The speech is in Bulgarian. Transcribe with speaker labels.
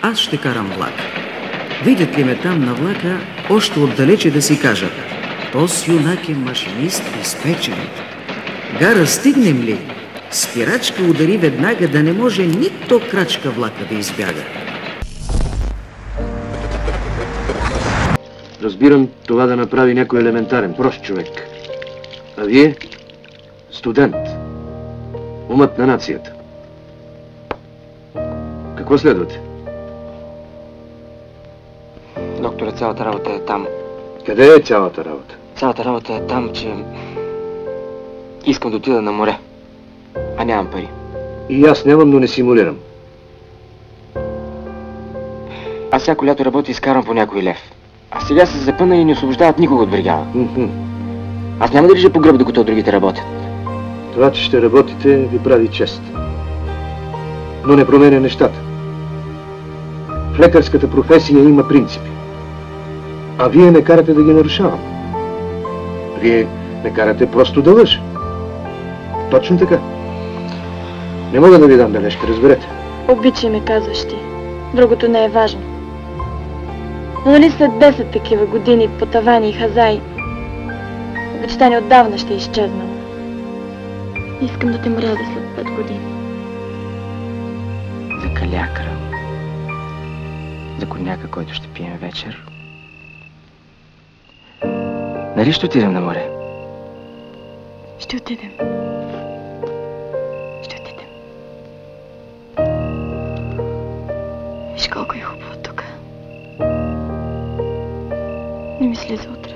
Speaker 1: аз ще карам влак. Видят ли ме там на влака, още отдалече да си кажат: този юнак е машинист изпечен. Гара стигнем ли, спирачка удари веднага, да не може нито крачка влака да избяга.
Speaker 2: Разбирам това да направи някой елементарен, прост човек. А вие? Студент. Умът на нацията. Какво следвате?
Speaker 3: Докторе, цялата работа е там.
Speaker 2: Къде е цялата работа?
Speaker 3: Цялата работа е там, че искам да отида на море, а нямам пари.
Speaker 2: И аз нямам, но не симулирам.
Speaker 3: Аз всяко лято работя и изкарам по някой лев. А сега се запъна и не освобождават никога от бригада. Аз няма да лежа по гръб, докато другите работят.
Speaker 2: Това, че ще работите, ви прави чест. Но не променя нещата. В лекарската професия има принципи. А вие ме карате да ги нарушавам. Вие ме карате просто да лъжа. Точно така. Не мога да ви дам бележка, разберете.
Speaker 4: Обичай ме, казваш ти. Другото не е важно. Но нали след 10 такива години по тавани и хазаи, обичта ни отдавна ще е изчезнала. Искам да те мразя след 5 години.
Speaker 3: За калякра. За коняка, който ще пием вечер. Нали ще отидем на море?
Speaker 4: Ще отидем. Ще отидем. Виж колко е хубаво тук. Не мисли за утре.